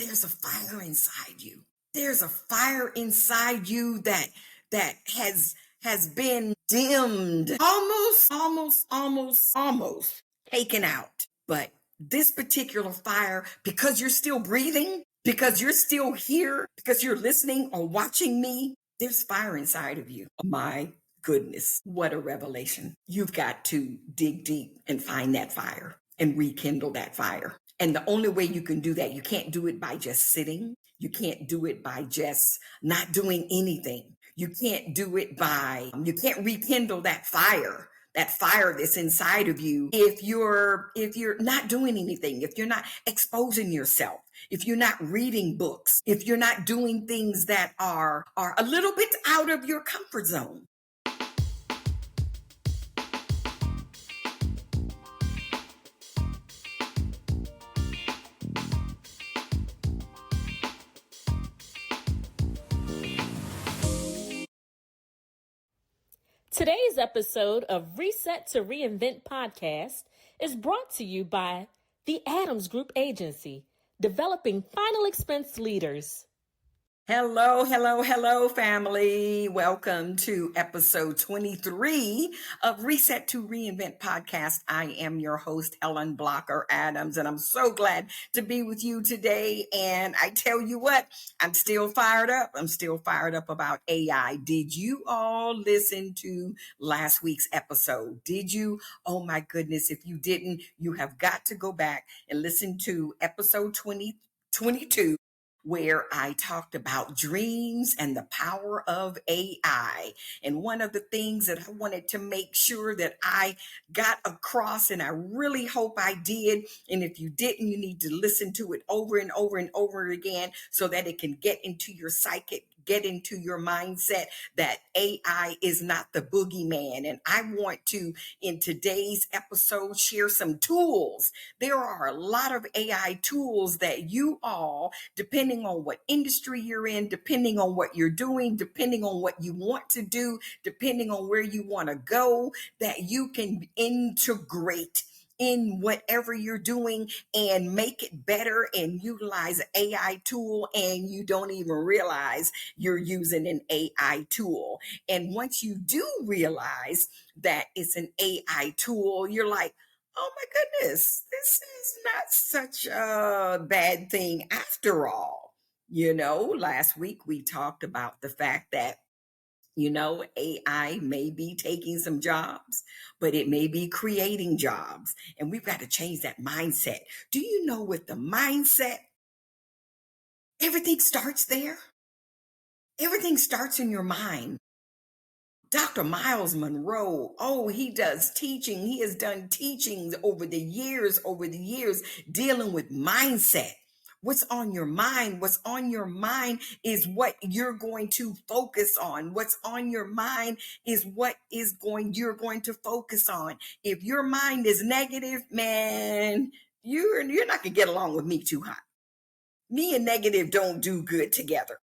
there's a fire inside you. There's a fire inside you that has been dimmed, almost taken out. But this particular fire, because you're still breathing, because you're still here, because you're listening or watching me, there's fire inside of you. My goodness, what a revelation. You've got to dig deep and find that fire and rekindle that fire. And the only way you can do that, you can't do it by just sitting. You can't do it by just not doing anything. You can't do it you can't rekindle that fire that's inside of you if you're not doing anything, if you're not exposing yourself, if you're not reading books, if you're not doing things that are a little bit out of your comfort zone. Today's episode of Reset to Reinvent podcast is brought to you by the Adams Group Agency, developing final expense leaders. Hello, family. Welcome to episode 23 of Reset to Reinvent podcast. I am your host, Helen Blocker Adams, and I'm so glad to be with you today. And I tell you what, I'm still fired up. I'm still fired up about AI. Did you all listen to last week's episode? Did you? Oh my goodness. If you didn't, you have got to go back and listen to episode 22. Where I talked about dreams and the power of AI. And one of the things that I wanted to make sure that I got across, and I really hope I did, and if you didn't, you need to listen to it over and over and over again so that it can get into your psychic, get into your mindset that AI is not the boogeyman. And I want to, in today's episode, share some tools. There are a lot of AI tools that you all, depending on what industry you're in, depending on what you're doing, depending on what you want to do, depending on where you want to go, that you can integrate in whatever you're doing and make it better and utilize an AI tool, and you don't even realize you're using an AI tool. And once you do realize that it's an AI tool, you're like, oh my goodness, this is not such a bad thing after all. You know, last week we talked about the fact that AI may be taking some jobs, but it may be creating jobs. And we've got to change that mindset. Do you know, with the mindset, everything starts there? Everything starts in your mind. Dr. Miles Monroe, he does teaching. He has done teachings over the years, dealing with mindset. What's on your mind? What's on your mind is what you're going to focus on. What's on your mind is what you're going to focus on. If your mind is negative, man, you're not going to get along with me too hot. Me and negative don't do good together.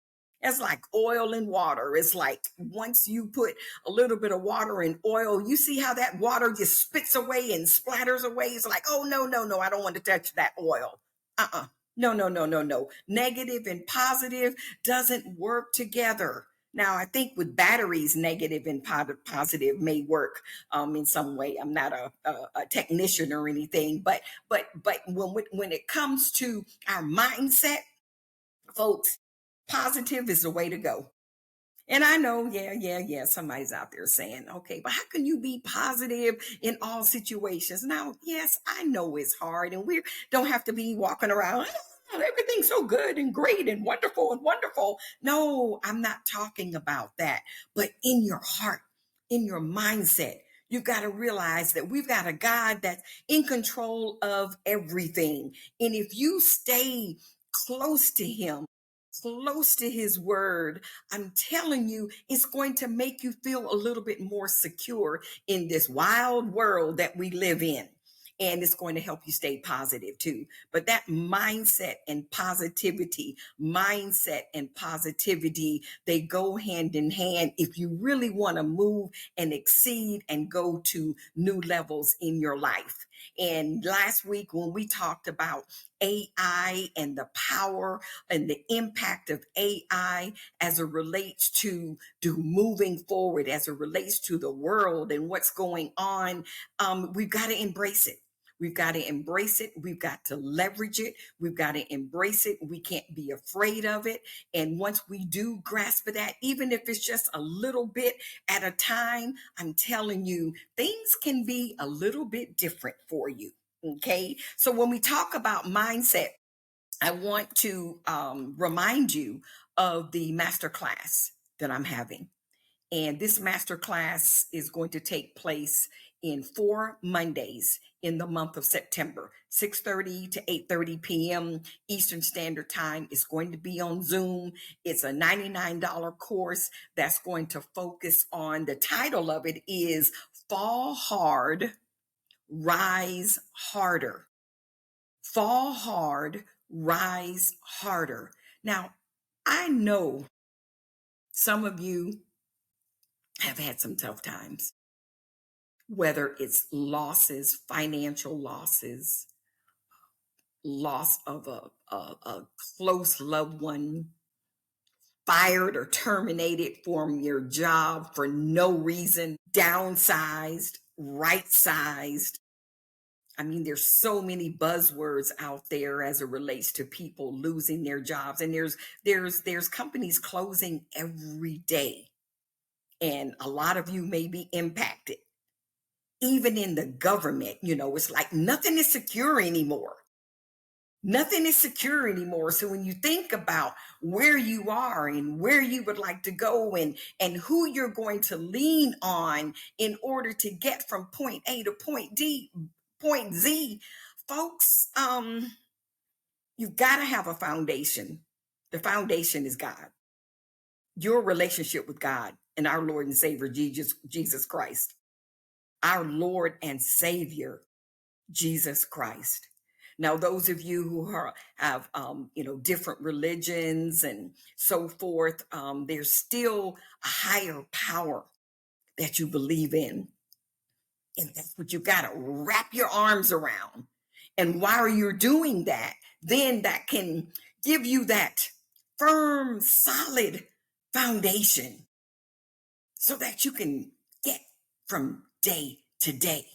It's like oil and water. It's like once you put a little bit of water and oil, you see how that water just spits away and splatters away. It's like, oh, no, I don't want to touch that oil. No. Negative and positive doesn't work together. Now, I think with batteries, negative and positive may work in some way. I'm not a technician or anything, but when it comes to our mindset, folks, positive is the way to go. And I know, yeah, somebody's out there saying, okay, but how can you be positive in all situations? Now, yes, I know it's hard, and we don't have to be walking around, everything's so good and great and wonderful. No, I'm not talking about that. But in your heart, in your mindset, you've got to realize that we've got a God that's in control of everything. And if you stay close to him, close to his word, I'm telling you, it's going to make you feel a little bit more secure in this wild world that we live in. And it's going to help you stay positive too. But that mindset and positivity, they go hand in hand if you really want to move and exceed and go to new levels in your life. And last week when we talked about AI and the power and the impact of AI as it relates to moving forward, as it relates to the world and what's going on, we've got to embrace it. We've got to embrace it. We've got to leverage it. We've got to embrace it. We can't be afraid of it. And once we do grasp that, even if it's just a little bit at a time, I'm telling you, things can be a little bit different for you. Okay. So when we talk about mindset, I want to remind you of the masterclass that I'm having. And this masterclass is going to take place in 4 Mondays in the month of September, 6:30 to 8:30 p.m. Eastern Standard Time. It's going to be on Zoom. It's a $99 course that's going to focus on, the title of it is Fall Hard, Rise Harder. Fall hard, rise harder. Now, I know some of you have had some tough times, whether it's losses, financial losses, loss of a close loved one, fired or terminated from your job for no reason, downsized, right sized. I mean, there's so many buzzwords out there as it relates to people losing their jobs, and there's companies closing every day, and a lot of you may be impacted. Even in the government, it's like nothing is secure anymore. Nothing is secure anymore. So when you think about where you are and where you would like to go and who you're going to lean on in order to get from point A to point Z, folks, you've got to have a foundation. The foundation is God, your relationship with God and our Lord and Savior, Jesus Christ, our Lord and Savior, Jesus Christ. Now, those of you who have different religions and so forth, there's still a higher power that you believe in. And that's what you got to wrap your arms around. And while you're doing that, then that can give you that firm, solid foundation so that you can get from day to day.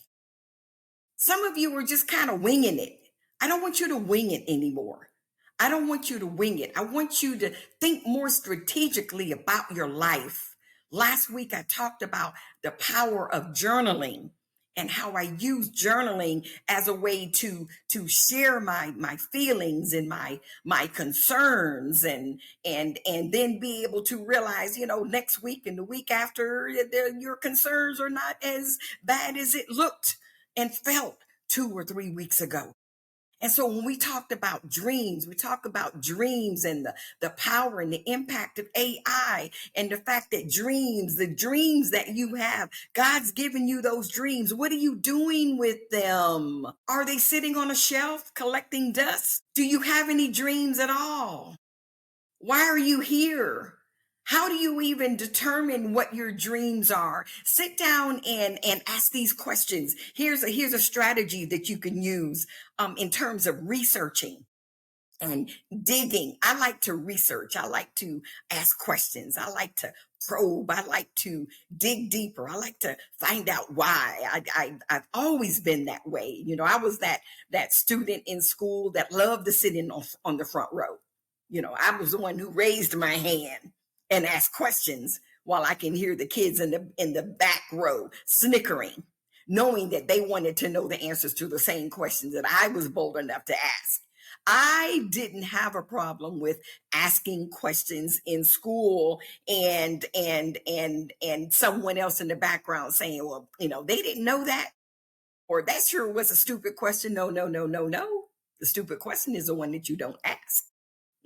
Some of you are just kind of winging it. I don't want you to wing it anymore. I don't want you to wing it. I want you to think more strategically about your life. Last week, I talked about the power of journaling and how I use journaling as a way to share my feelings and my concerns and then be able to realize, next week and the week after, your concerns are not as bad as it looked and felt 2 or 3 weeks ago. And so when we talked about dreams, we talk about dreams and the power and the impact of AI and the fact that the dreams that you have, God's given you those dreams. What are you doing with them? Are they sitting on a shelf collecting dust? Do you have any dreams at all? Why are you here? How do you even determine what your dreams are? Sit down and ask these questions. Here's a strategy that you can use in terms of researching and digging. I like to research. I like to ask questions. I like to probe. I like to dig deeper. I like to find out why. I've always been that way. I was that student in school that loved to sit on the front row. I was the one who raised my hand and ask questions while I can hear the kids in the back row snickering, knowing that they wanted to know the answers to the same questions that I was bold enough to ask. I didn't have a problem with asking questions in school and someone else in the background saying, well, they didn't know that, or that sure was a stupid question. No. The stupid question is the one that you don't ask.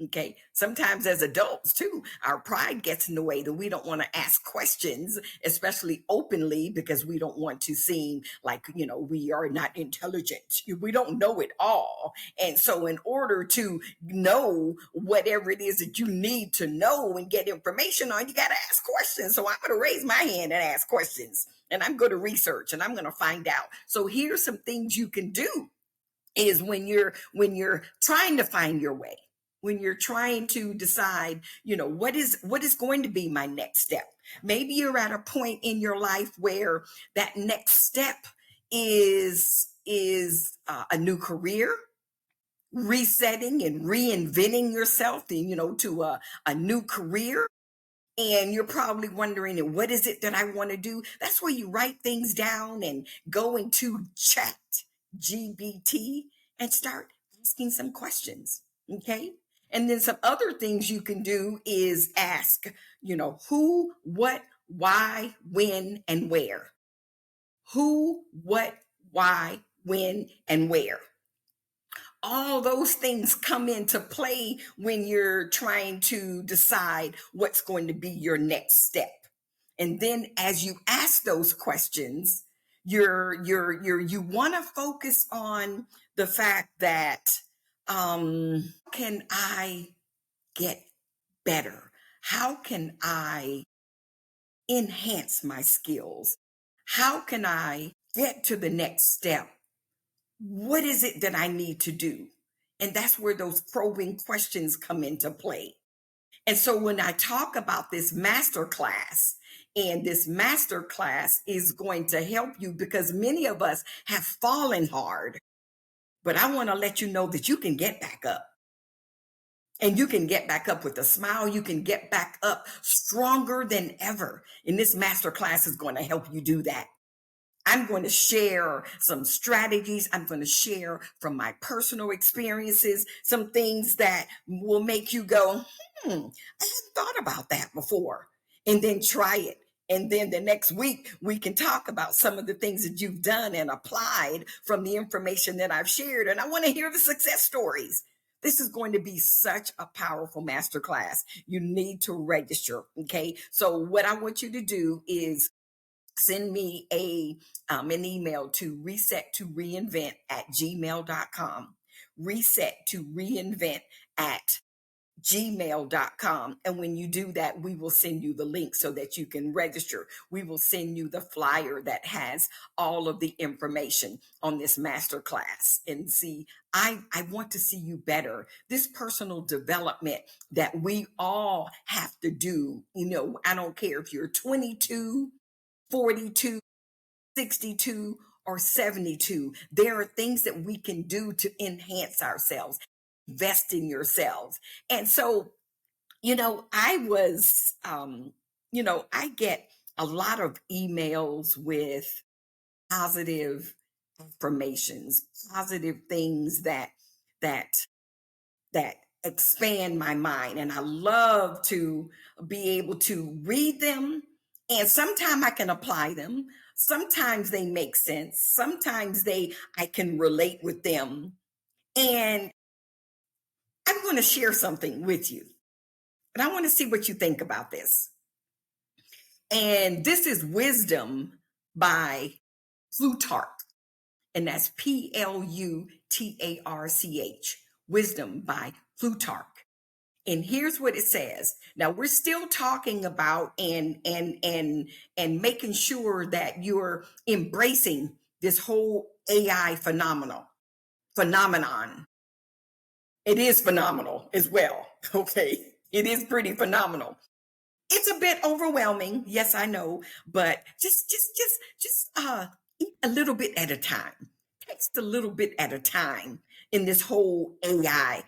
Okay. Sometimes as adults too, our pride gets in the way that we don't want to ask questions, especially openly, because we don't want to seem like, we are not intelligent. We don't know it all. And so in order to know whatever it is that you need to know and get information on, you got to ask questions. So I'm going to raise my hand and ask questions, and I'm going to research and I'm going to find out. So here's some things you can do is when you're trying to find your way, when you're trying to decide, what is going to be my next step. Maybe you're at a point in your life where that next step is a new career, resetting and reinventing yourself, to a new career. And you're probably wondering, what is it that I want to do? That's where you write things down and go into chat GBT and start asking some questions. Okay. And then some other things you can do is ask, who, what, why, when, and where. Who, what, why, when, and where. All those things come into play when you're trying to decide what's going to be your next step. And then as you ask those questions, you want to focus on the fact that, can I get better? How can I enhance my skills? How can I get to the next step? What is it that I need to do? And that's where those probing questions come into play. And so when I talk about this master class, and this master class is going to help you because many of us have fallen hard, but I want to let you know that you can get back up. And you can get back up with a smile. You can get back up stronger than ever. And this master class is going to help you do that. I'm going to share some strategies. I'm going to share from my personal experiences, some things that will make you go, I hadn't thought about that before. And then try it. And then the next week, we can talk about some of the things that you've done and applied from the information that I've shared. And I want to hear the success stories. This is going to be such a powerful masterclass. You need to register. Okay. So what I want you to do is send me an email to reset2reinvent@gmail.com. reset2reinvent@gmail.com. And when you do that, we will send you the link so that you can register. We will send you the flyer that has all of the information on this masterclass. And see, I want to see you better. This personal development that we all have to do, I don't care if you're 22, 42, 62, or 72. There are things that we can do to enhance ourselves, invest in yourselves. And so, I get a lot of emails with positive affirmations, positive things that that expand my mind. And I love to be able to read them. And sometimes I can apply them. Sometimes they make sense. Sometimes I can relate with them. And I'm going to share something with you. And I want to see what you think about this. And this is Wisdom by Plutarch. And that's Plutarch. Wisdom by Plutarch. And here's what it says. Now we're still talking about and making sure that you're embracing this whole AI phenomenon. It is phenomenal as well. Okay. It is pretty phenomenal. It's a bit overwhelming. Yes, I know, but just eat a little bit at a time. Text a little bit at a time in this whole AI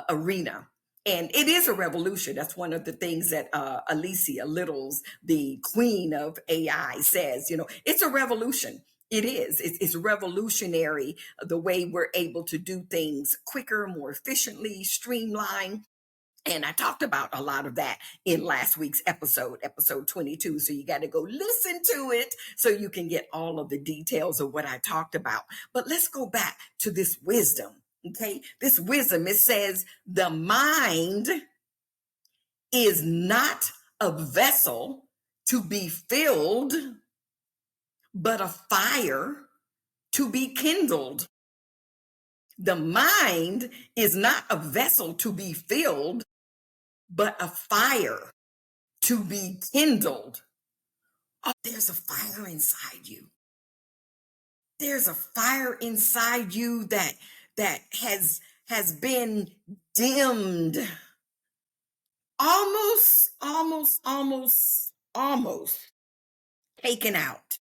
arena. And it is a revolution. That's one of the things that Alicia Littles, the queen of AI, says. It's a revolution. It is. It's revolutionary the way we're able to do things quicker, more efficiently, streamlined. And I talked about a lot of that in last week's episode 22. So you got to go listen to it so you can get all of the details of what I talked about. But let's go back to this wisdom. Okay, this wisdom, it says the mind is not a vessel to be filled, but a fire to be kindled. The mind is not a vessel to be filled, but a fire to be kindled. Oh, there's a fire inside you. There's a fire inside you that has been dimmed, almost taken out.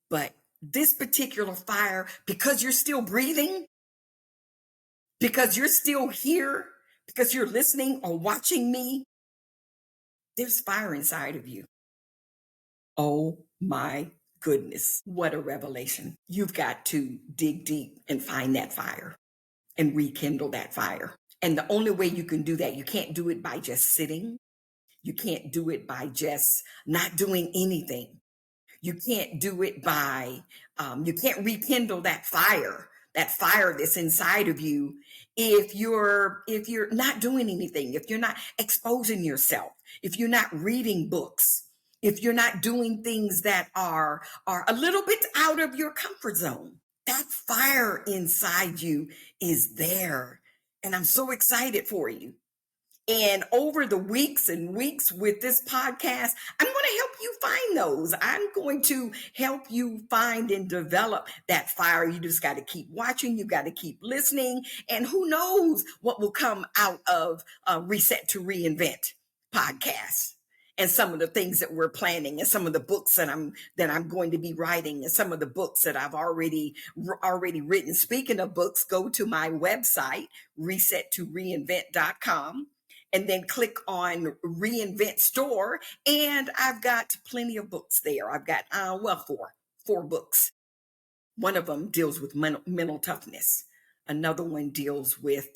But this particular fire, because you're still breathing, because you're still here, because you're listening or watching me, there's fire inside of you. Oh my goodness, what a revelation. You've got to dig deep and find that fire and rekindle that fire. And the only way you can do that, you can't do it by just sitting. You can't do it by just not doing anything. You can't do it by, you can't rekindle that fire that's inside of you if you're not doing anything, if you're not exposing yourself, if you're not reading books, if you're not doing things that are a little bit out of your comfort zone. That fire inside you is there. And I'm so excited for you. And over the weeks and weeks with this podcast, I'm going to help you find those. I'm going to help you find and develop that fire. You just got to keep watching. You got to keep listening. And who knows what will come out of Reset to Reinvent podcast. And some of the things that we're planning, and some of the books that I'm going to be writing, and some of the books that I've already written. Speaking of books, go to my website, resettoreinvent.com. And then click on Reinvent Store. And I've got plenty of books there. I've got, four books. One of them deals with mental toughness. Another one deals with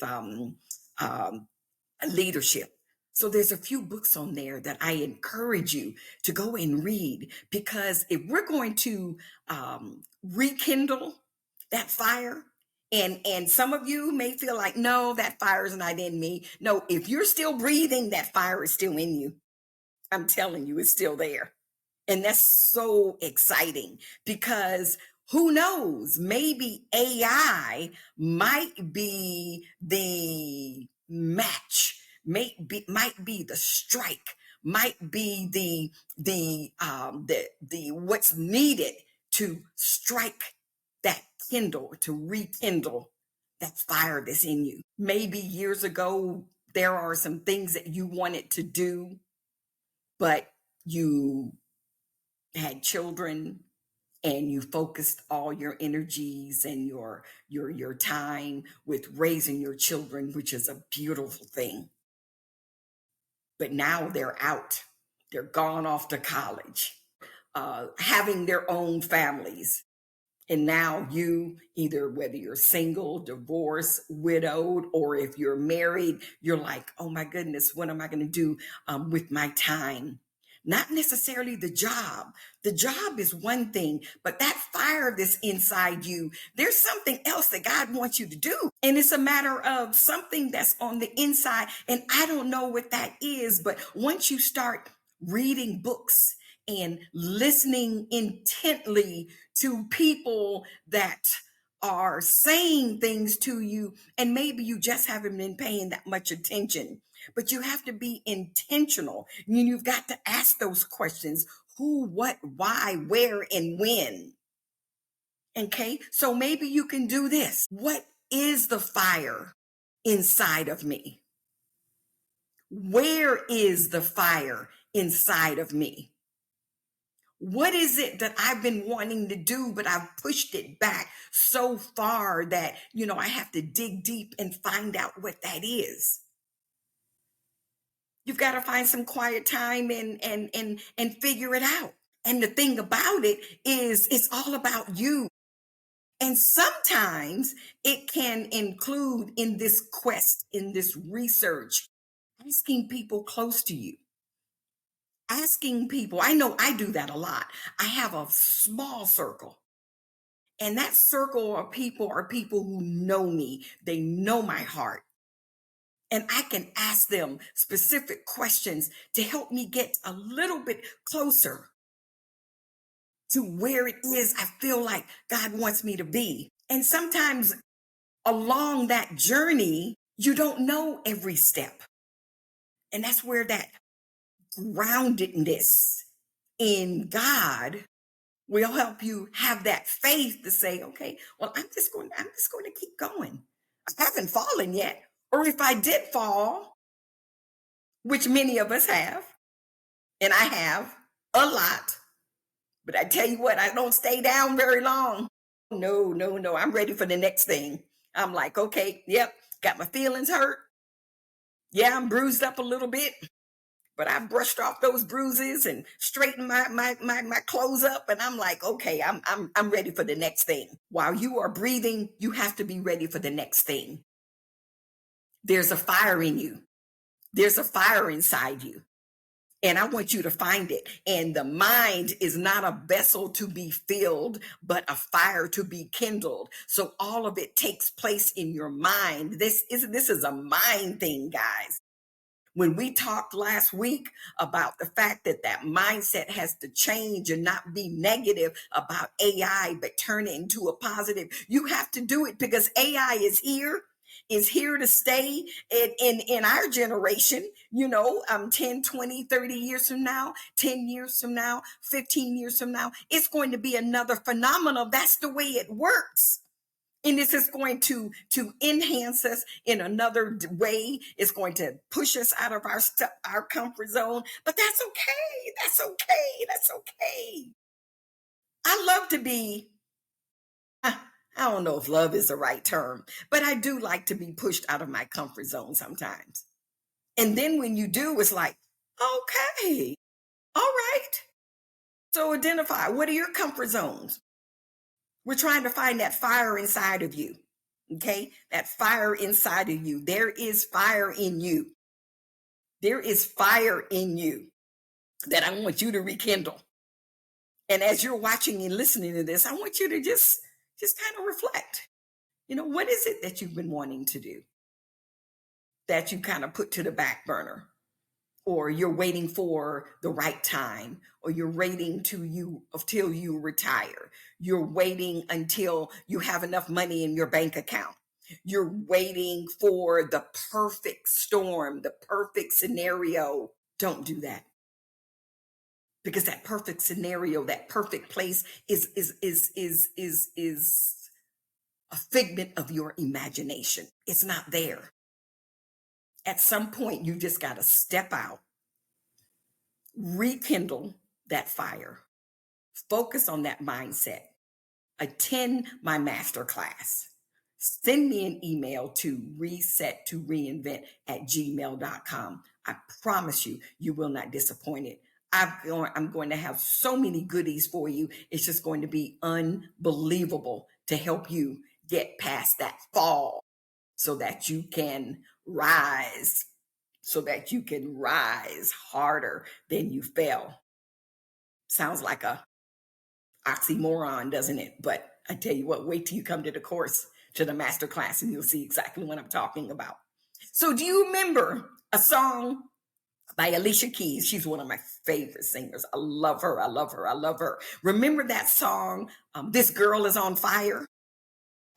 leadership. So there's a few books on there that I encourage you to go and read, because if we're going to rekindle that fire, and some of you may feel like, no, that fire is not in me. No, if you're still breathing, that fire is still in you. I'm telling you, it's still there. And that's so exciting, because who knows, maybe AI might be the match, might be the strike, might be the what's needed to strike that kindle, to rekindle that fire that's in you. Maybe years ago, there are some things that you wanted to do, but you had children and you focused all your energies and your time with raising your children, which is a beautiful thing. But now they're out. They're gone off to college, having their own families. And now you, either whether you're single, divorced, widowed, or if you're married, you're like, oh my goodness, what am I going to do with my time? Not necessarily the job. The job is one thing, but that fire that's inside you, there's something else that God wants you to do. And it's a matter of something that's on the inside. And I don't know what that is, but once you start reading books and listening intently to people that are saying things to you, and maybe you just haven't been paying that much attention, but you have to be intentional. You've got to ask those questions: who, what, why, where, and when. Okay, so maybe you can do this. What is the fire inside of me? Where is the fire inside of me? What is it that I've been wanting to do, but I've pushed it back so far that, I have to dig deep and find out what that is. You've got to find some quiet time and figure it out. And the thing about it is, it's all about you. And sometimes it can include, in this quest, in this research, asking people close to you. Asking people, I know I do that a lot. I have a small circle. And that circle of people are people who know me. They know my heart. And I can ask them specific questions to help me get a little bit closer to where it is I feel like God wants me to be. And sometimes along that journey, you don't know every step. And that's where that groundedness in God will help you have that faith to say, okay, well, I'm just going to keep going. I haven't fallen yet. Or if I did fall, which many of us have, and I have a lot, but I tell you what, I don't stay down very long. No, no, no. I'm ready for the next thing. I'm like, okay, yep, got my feelings hurt. Yeah, I'm bruised up a little bit, but I brushed off those bruises and straightened my clothes up, and I'm like, okay, I'm ready for the next thing. While you are breathing, you have to be ready for the next thing. There's a fire in you. There's a fire inside you. And I want you to find it. And the mind is not a vessel to be filled, but a fire to be kindled. So all of it takes place in your mind. This is a mind thing, guys. When we talked last week about the fact that that mindset has to change and not be negative about AI, but turn it into a positive, you have to do it because AI is here to stay in our generation, 10, 20, 30 years from now, 10 years from now, 15 years from now, it's going to be another phenomenon. That's the way it works. And this is going to enhance us in another way. It's going to push us out of our comfort zone. But that's okay. That's okay. That's okay. I love to be, I don't know if love is the right term, but I do like to be pushed out of my comfort zone sometimes. And then when you do, it's like, okay, all right. So identify, what are your comfort zones? We're trying to find that fire inside of you. Okay, that fire inside of you. There is fire in you. There is fire in you that I want you to rekindle. And as you're watching and listening to this, I want you to just kind of reflect. What is it that you've been wanting to do that you kind of put to the back burner? Or you're waiting for the right time, or you're waiting until you retire. You're waiting until you have enough money in your bank account. You're waiting for the perfect storm, the perfect scenario. Don't do that. Because that perfect scenario, that perfect place is a figment of your imagination. It's not there. At some point, you just got to step out, rekindle that fire, focus on that mindset, attend my masterclass, send me an email to reset2reinvent@gmail.com. I promise you, you will not disappoint it. I'm going to have so many goodies for you. It's just going to be unbelievable to help you get past that fall so that you can rise harder than you fell. Sounds like a oxymoron, doesn't it? But I tell you what, wait till you come to the course, to the master class, and you'll see exactly what I'm talking about. So do you remember a song by Alicia Keys? She's one of my favorite singers. I love her. I love her. I love her. Remember that song, This Girl Is on Fire?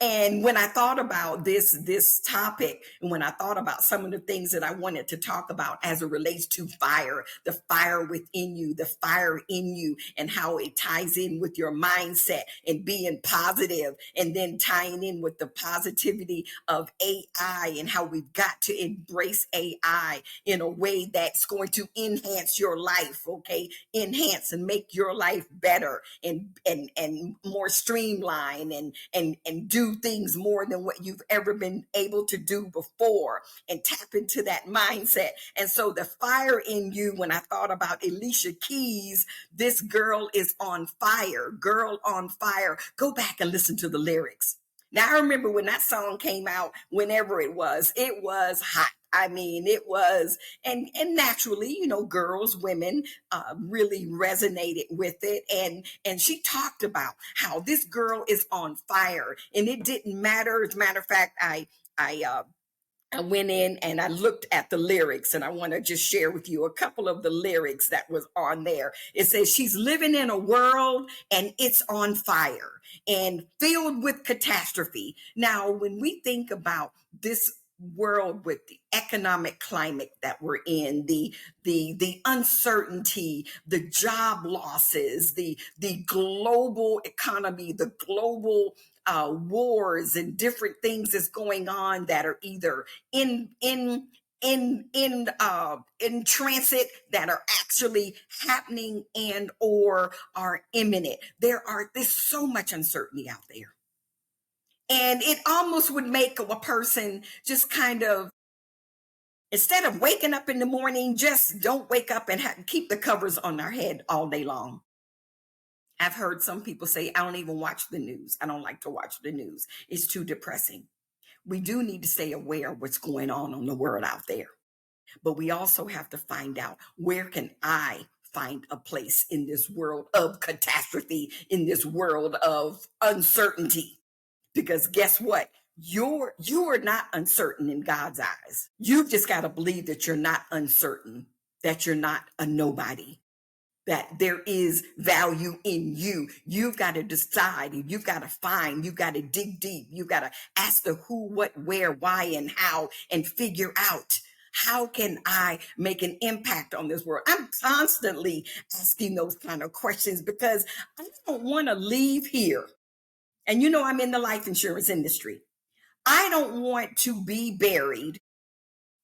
And when I thought about this topic, and when I thought about some of the things that I wanted to talk about as it relates to fire, the fire within you, the fire in you, and how it ties in with your mindset and being positive, and then tying in with the positivity of AI and how we've got to embrace AI in a way that's going to enhance your life, okay? Enhance and make your life better and more streamlined and do things more than what you've ever been able to do before, and tap into that mindset. And so the fire in you, when I thought about Alicia Keys, This Girl Is on Fire, Girl on Fire, go back and listen to the lyrics. Now, I remember when that song came out, whenever it was hot. I mean, it was, and naturally, girls, women really resonated with it. And she talked about how this girl is on fire and it didn't matter. As a matter of fact, I went in and I looked at the lyrics, and I want to just share with you a couple of the lyrics that was on there. It says, she's living in a world and it's on fire and filled with catastrophe. Now, when we think about this world with the economic climate that we're in, the uncertainty, the job losses, the global economy, the global wars and different things that's going on that are either in transit, that are actually happening and or are imminent. There's so much uncertainty out there, and it almost would make a person just kind of, instead of waking up in the morning, just don't wake up and keep the covers on our head all day long. I've heard some people say, I don't even watch the news. I don't like to watch the news. It's too depressing. We do need to stay aware of what's going on in the world out there. But we also have to find out, where can I find a place in this world of catastrophe, in this world of uncertainty? Because guess what? You are not uncertain in God's eyes. You've just got to believe that you're not uncertain, that you're not a nobody, that there is value in you. You've got to decide, and you've got to find, you've got to dig deep. You've got to ask the who, what, where, why, and how, and figure out, how can I make an impact on this world? I'm constantly asking those kind of questions because I don't want to leave here. And I'm in the life insurance industry. I don't want to be buried.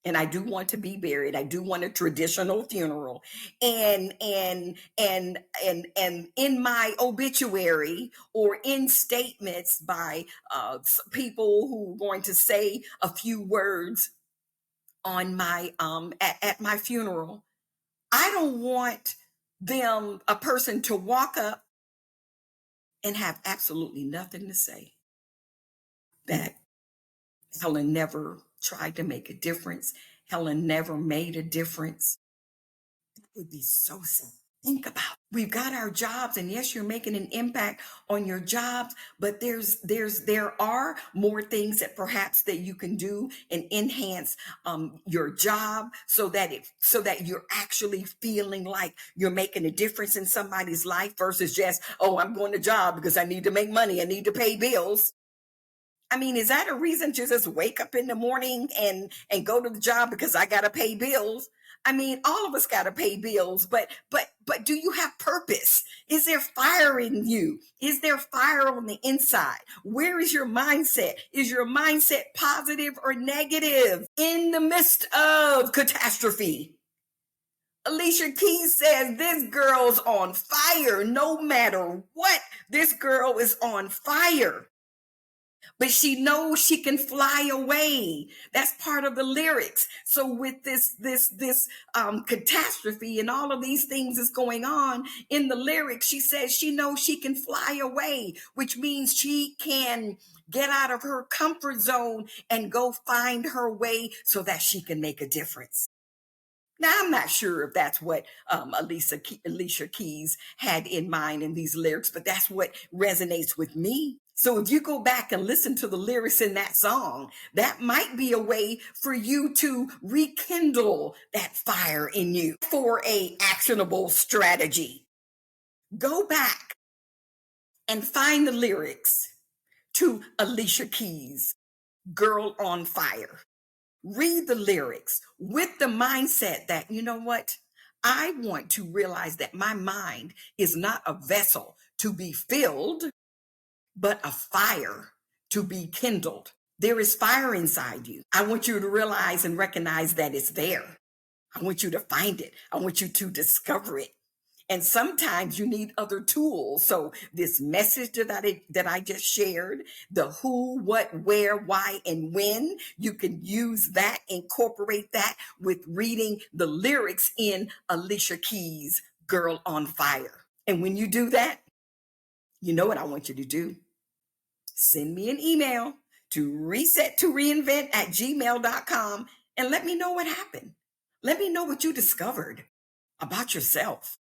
And I do want to be buried. I do want a traditional funeral. And in my obituary or in statements by people who are going to say a few words on my at my funeral, I don't want a person to walk up and have absolutely nothing to say. That Helen never tried to make a difference. Helen never made a difference. That would be so sad. Think about it. We've got our jobs, and yes, you're making an impact on your jobs, but there are more things that perhaps that you can do and enhance your job so that you're actually feeling like you're making a difference in somebody's life versus just, oh, I'm going to job because I need to make money, I need to pay bills. I mean, is that a reason to just wake up in the morning and go to the job because I got to pay bills? I mean, all of us got to pay bills, but do you have purpose? Is there fire in you? Is there fire on the inside? Where is your mindset? Is your mindset positive or negative in the midst of catastrophe? Alicia Keys says this girl's on fire. No matter what, this girl is on fire. But she knows she can fly away. That's part of the lyrics. So with this catastrophe and all of these things that's going on in the lyrics, she says she knows she can fly away, which means she can get out of her comfort zone and go find her way so that she can make a difference. Now, I'm not sure if that's what Alicia Keys had in mind in these lyrics, but that's what resonates with me. So if you go back and listen to the lyrics in that song, that might be a way for you to rekindle that fire in you for an actionable strategy. Go back and find the lyrics to Alicia Keys' Girl on Fire. Read the lyrics with the mindset that, you know what? I want to realize that my mind is not a vessel to be filled, but a fire to be kindled. There is fire inside you. I want you to realize and recognize that it's there. I want you to find it. I want you to discover it. And sometimes you need other tools. So this message that I just shared, the who, what, where, why, and when, you can use that, incorporate that with reading the lyrics in Alicia Keys' Girl on Fire. And when you do that, you know what I want you to do? Send me an email to reset to reinvent@gmail.com and let me know what happened. Let me know what you discovered about yourself.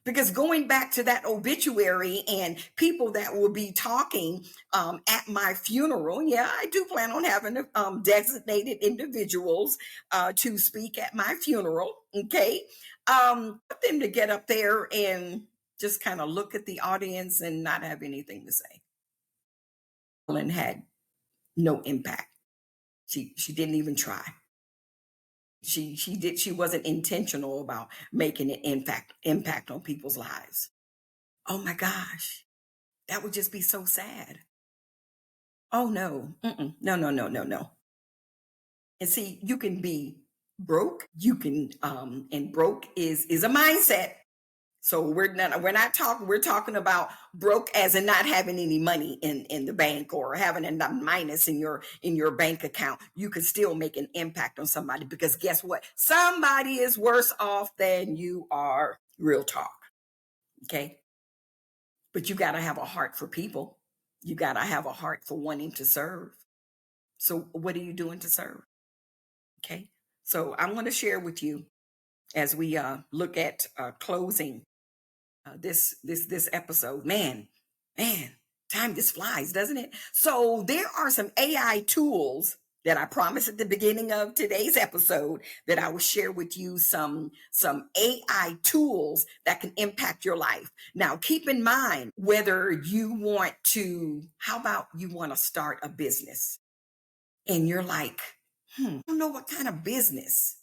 Because going back to that obituary and people that will be talking at my funeral, yeah, I do plan on having designated individuals to speak at my funeral. Okay, for them to get up there and just kind of look at the audience and not have anything to say. Helen had no impact. She didn't even try. She wasn't intentional about making an impact on people's lives. Oh my gosh, that would just be so sad. Oh no, no. And see, you can be broke. You can, and broke is a mindset. So we're talking about broke as in not having any money in the bank or having a minus in your bank account. You can still make an impact on somebody, because guess what? Somebody is worse off than you are. Real talk. Okay. But you got to have a heart for people. You got to have a heart for wanting to serve. So what are you doing to serve? Okay. So I'm going to share with you as we look at closing this episode. Man, time just flies, doesn't it? So there are some AI tools that I promised at the beginning of today's episode that I will share with you some AI tools that can impact your life. Now, keep in mind whether you want to, how about you want to start a business and you're like, I don't know what kind of business.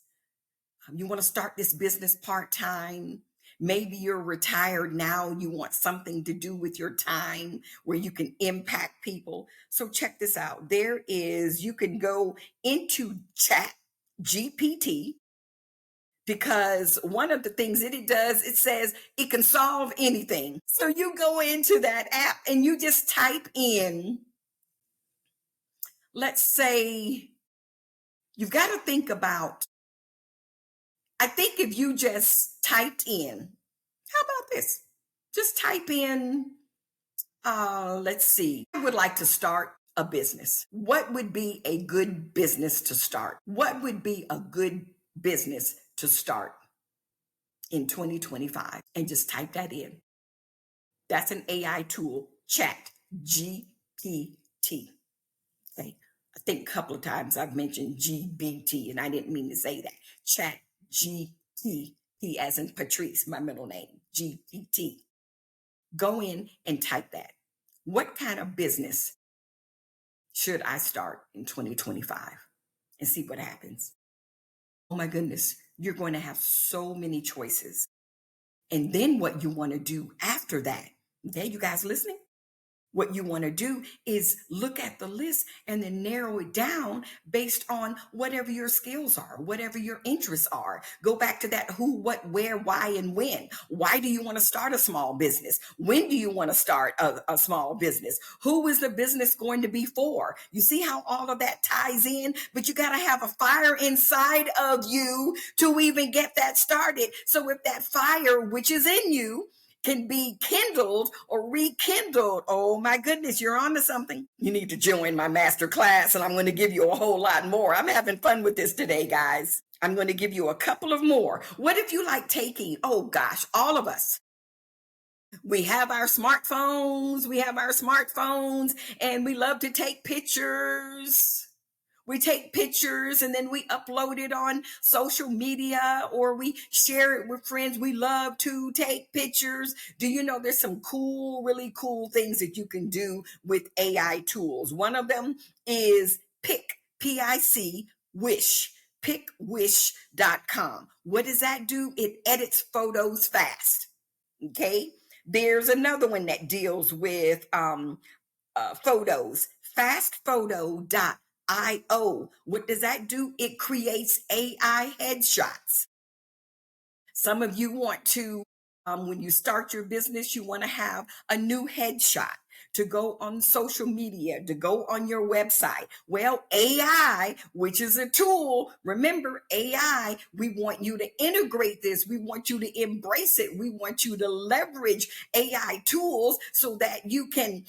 You want to start this business part-time. Maybe you're retired now. You want something to do with your time where you can impact people. So check this out. You can go into Chat GPT, because one of the things that it does, it says it can solve anything. So you go into that app and you just type in, let's say, you've got to think about, I think if you just typed in, how about this? Just type in, let's see, I would like to start a business. What would be a good business to start? What would be a good business to start in 2025? And just type that in. That's an AI tool, Chat GPT. Okay. I think a couple of times I've mentioned GBT, and I didn't mean to say that. Chat GPT, as in Patrice, my middle name, GPT. Go in and type that. What kind of business should I start in 2025? And see what happens. Oh my goodness, you're going to have so many choices. And then what you want to do after that, okay, you guys listening? What you want to do is look at the list and then narrow it down based on whatever your skills are, whatever your interests are. Go back to that who, what, where, why, and when. Why do you want to start a small business? When do you want to start a small business? Who is the business going to be for? You see how all of that ties in? But you got to have a fire inside of you to even get that started. So if that fire, which is in you, can be kindled or rekindled, oh my goodness, you're onto something. You need to join my master class, and I'm going to give you a whole lot more. I'm having fun with this today, guys. I'm going to give you a couple of more. What if you like taking, oh gosh, all of us, we have our smartphones, and we love to take pictures. We take pictures and then we upload it on social media, or we share it with friends. We love to take pictures. Do you know there's some really cool things that you can do with AI tools? One of them is Pick, Wish, pickwish.com. What does that do? It edits photos fast. Okay. There's another one that deals with photos, fastphoto.io. What does that do? It creates AI headshots. Some of you want to, when you start your business, you want to have a new headshot to go on social media, to go on your website. Well, AI, which is a tool, remember AI, we want you to integrate this. We want you to embrace it. We want you to leverage AI tools so that you can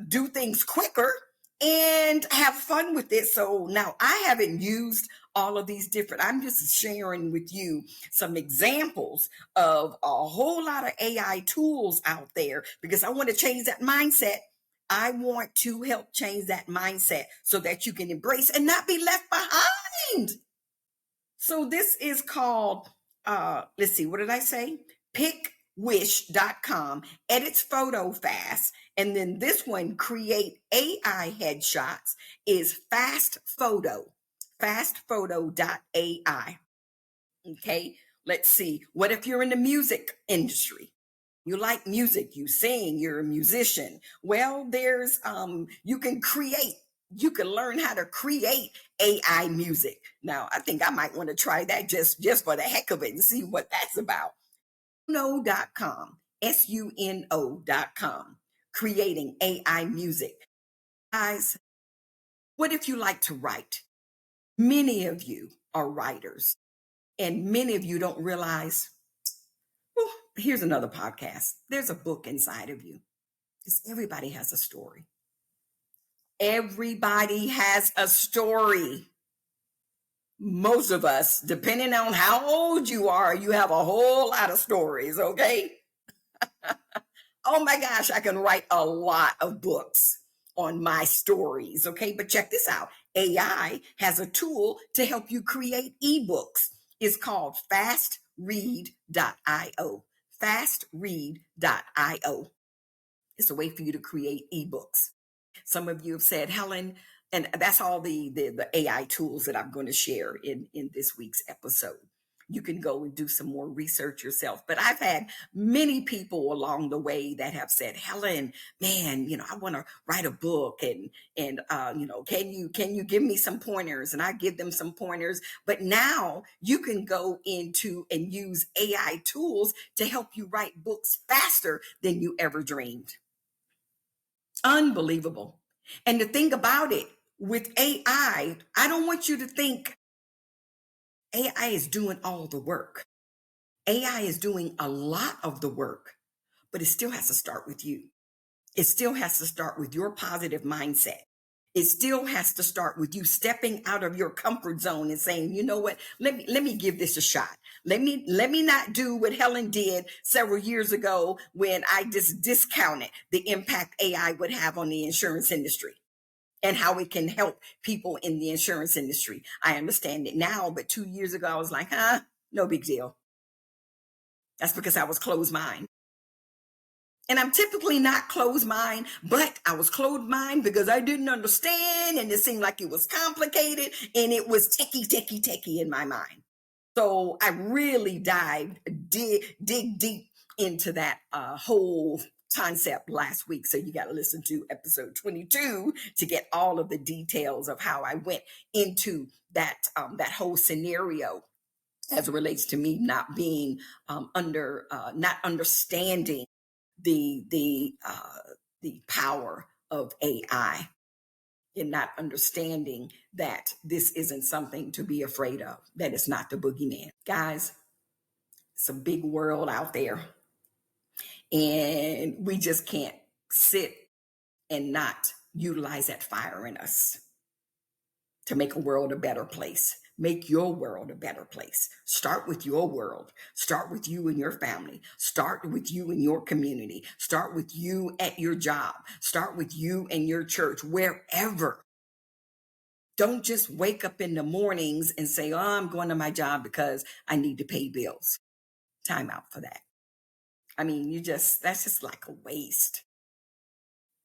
do things quicker and have fun with it. So now I haven't used all of these different, I'm just sharing with you some examples of a whole lot of AI tools out there because I want to change that mindset. I want to help change that mindset so that you can embrace and not be left behind. So this is called, let's see, what did I say? Pickwish.com, edits photo fast. And then this one, create AI headshots, is fastphoto.ai. Okay, let's see. What if you're in the music industry? You like music, you sing, you're a musician. Well, there's you can learn how to create AI music. Now, I think I might want to try that just for the heck of it and see what that's about. Suno.com, suno.com, creating AI music. Guys, what if you like to write? Many of you are writers, and many of you don't realize, well, here's another podcast. There's a book inside of you. Because everybody has a story. Everybody has a story. Most of us, depending on how old you are, you have a whole lot of stories, okay? Oh my gosh, I can write a lot of books on my stories, okay? But check this out. AI has a tool to help you create ebooks. It's called fastread.io. Fastread.io. It's a way for you to create ebooks. Some of you have said, Helen, and that's all the AI tools that I'm going to share in this week's episode. You can go and do some more research yourself. But I've had many people along the way that have said, Helen, man, I want to write a book and can you give me some pointers? And I give them some pointers. But now you can go into and use AI tools to help you write books faster than you ever dreamed. Unbelievable. And the thing about it, with AI, I don't want you to think AI is doing all the work. AI is doing a lot of the work, but it still has to start with you. It still has to start with your positive mindset. It still has to start with you stepping out of your comfort zone and saying, you know what, let me give this a shot. Let me not do what Helen did several years ago when I just discounted the impact AI would have on the insurance industry and how it can help people in the insurance industry. I understand it now, but 2 years ago, I was like, no big deal. That's because I was closed mind. And I'm typically not closed mind, but I was closed mind because I didn't understand and it seemed like it was complicated and it was techie in my mind. So I really dig deep into that whole concept last week. So you got to listen to episode 22 to get all of the details of how I went into that whole scenario as it relates to me not being not understanding the power of AI and not understanding that this isn't something to be afraid of, that it's not the boogeyman. Guys, it's a big world out there. And we just can't sit and not utilize that fire in us to make a world a better place. Make your world a better place. Start with your world. Start with you and your family. Start with you and your community. Start with you at your job. Start with you and your church, wherever. Don't just wake up in the mornings and say, oh, I'm going to my job because I need to pay bills. Time out for that. I mean, that's just like a waste.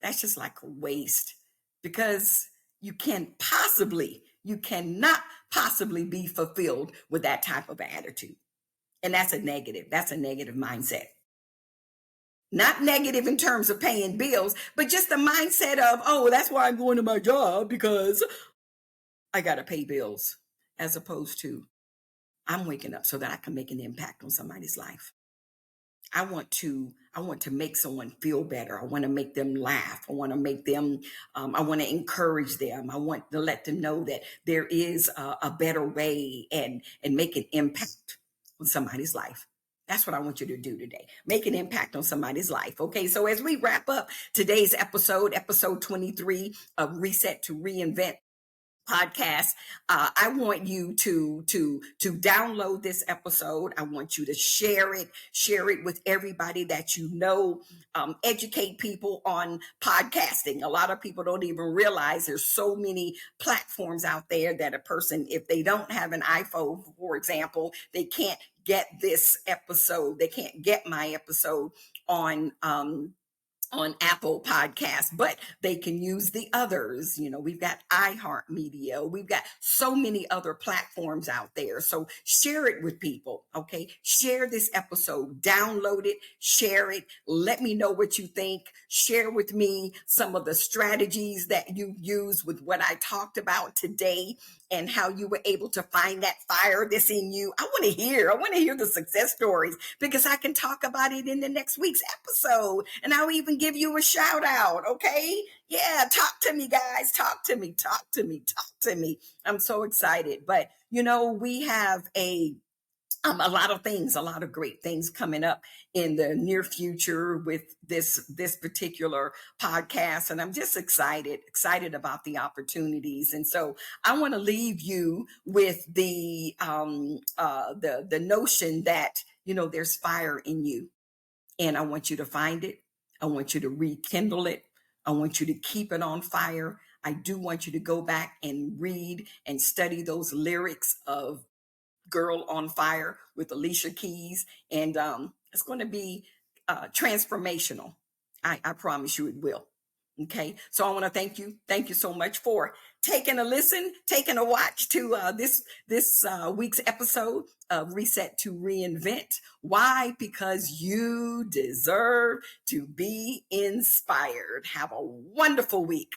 That's just like a waste because you cannot possibly be fulfilled with that type of attitude. And that's a negative mindset. Not negative in terms of paying bills, but just the mindset of, oh, that's why I'm going to my job because I got to pay bills, as opposed to I'm waking up so that I can make an impact on somebody's life. I want to make someone feel better. I want to make them laugh. I want to make them, I want to encourage them. I want to let them know that there is a better way and make an impact on somebody's life. That's what I want you to do today. Make an impact on somebody's life. Okay. So as we wrap up today's episode 23 of Reset to Reinvent, podcast. I want you to download this episode. I want you to share it with everybody that you know. Educate people on podcasting. A lot of people don't even realize there's so many platforms out there that a person, if they don't have an iPhone, for example, they can't get this episode. They can't get my episode on Apple Podcasts, but they can use the others. You know, we've got iHeartMedia. We've got so many other platforms out there. So share it with people. Okay. Share this episode, download it, share it. Let me know what you think. Share with me some of the strategies that you use with what I talked about today and how you were able to find that fire that's in you. I want to hear the success stories because I can talk about it in the next week's episode. And I'll even give you a shout out. Okay. Yeah. Talk to me, guys. Talk to me. I'm so excited. But we have a lot of great things coming up in the near future with this particular podcast, and I'm just excited about the opportunities. And so I want to leave you with the notion that there's fire in you, and I want you to find it. I want you to rekindle it. I want you to keep it on fire. I do want you to go back and read and study those lyrics of Girl on Fire with Alicia Keys. And it's going to be transformational. I promise you it will. Okay. So I want to thank you. Thank you so much for taking a listen, taking a watch to this week's episode of Reset to Reinvent. Why? Because you deserve to be inspired. Have a wonderful week.